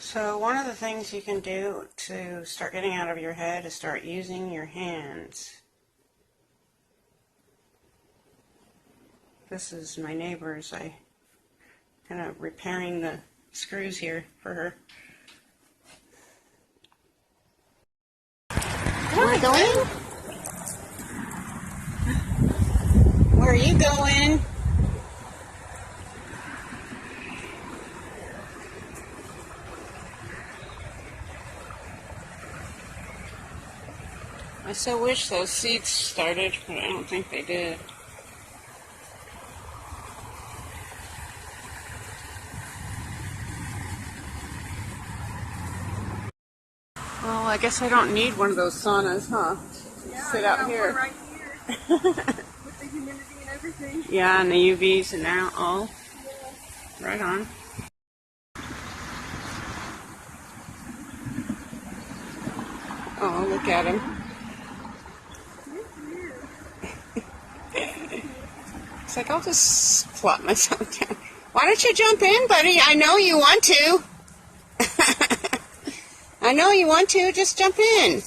So one of the things you can do to start getting out of your head is start using your hands. This is my neighbor's. I kind of repairing the screws here for her. Where are you going? Where are you going? I so wish those seats started, but I don't think they did. Well, I guess I don't need one of those saunas, huh? Yeah, sit out here. Right here. With the humidity and everything. Yeah, and the UVs and now all. Yeah. Right on. Oh, look at him. It's like, I'll just plop myself down. Why don't you jump in, buddy? I know you want to. I know you want to. Just jump in.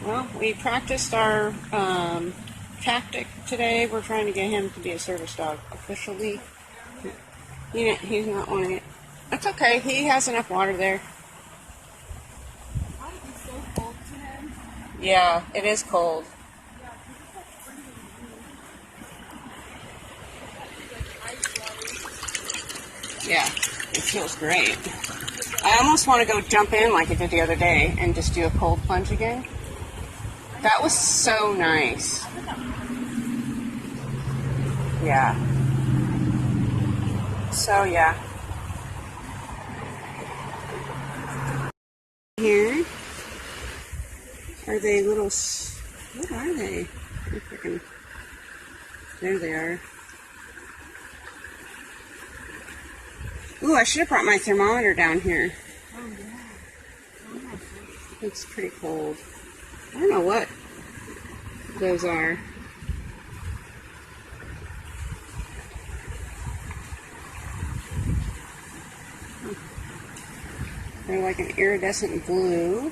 Well, we practiced our tactic today. We're trying to get him to be a service dog officially. He's not wanting it. That's okay. He has enough water there. Why is it so cold to him? Yeah, it is cold. Yeah, it feels great. I almost want to go jump in like I did the other day and just do a cold plunge again. That was so nice. Yeah. So, yeah. Here are they little, what are they? If I can, there they are. Ooh, I should have brought my thermometer down here. Oh, yeah. It's pretty cold. I don't know what those are. They're like an iridescent blue.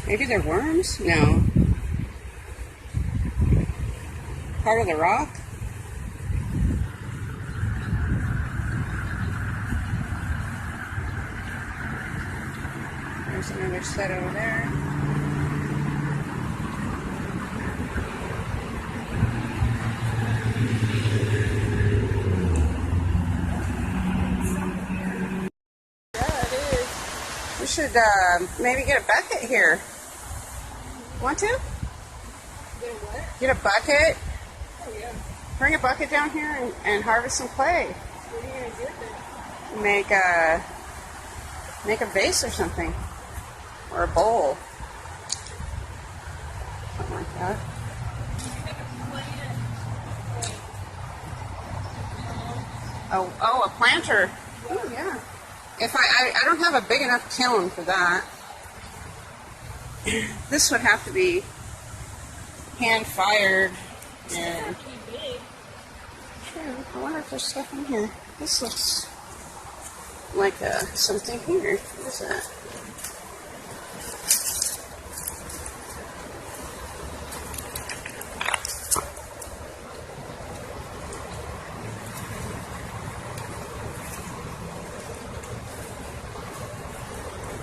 Maybe they're worms? No. Part of the rock? There's another set over there. Yeah, it is. We should maybe get a bucket here. Want to? Get what? Get a bucket? Oh, yeah. Bring a bucket down here and harvest some clay. What are you going to do with Make a vase or something. Or a bowl. Something like that. Oh, a planter. Oh, yeah. If I don't have a big enough kiln for that. This would have to be hand fired. And I wonder if there's stuff in here. This looks like something here. What is that?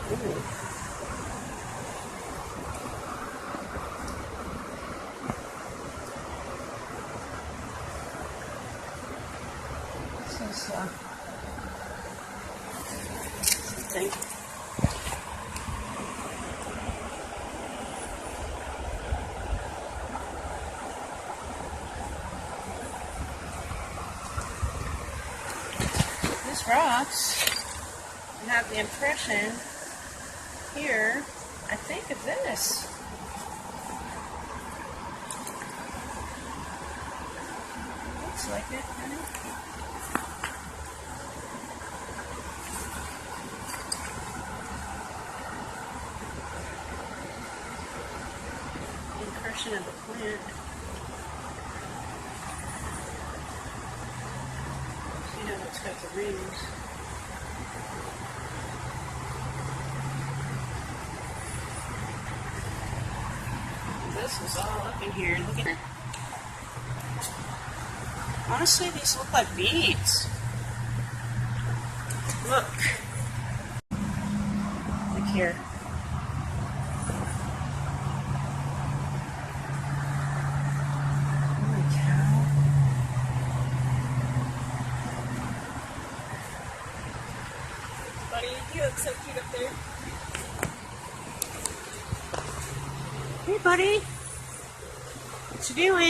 Ooh. This is something. These rocks have the impression here, I think, of this. Looks like it, honey. The impression of the plant. It's got the rings. This is all up in here. Look at it. Honestly, these look like beads. Look. Look here. Holy cow. Buddy, you look so cute up there. Hey, buddy. What you doing?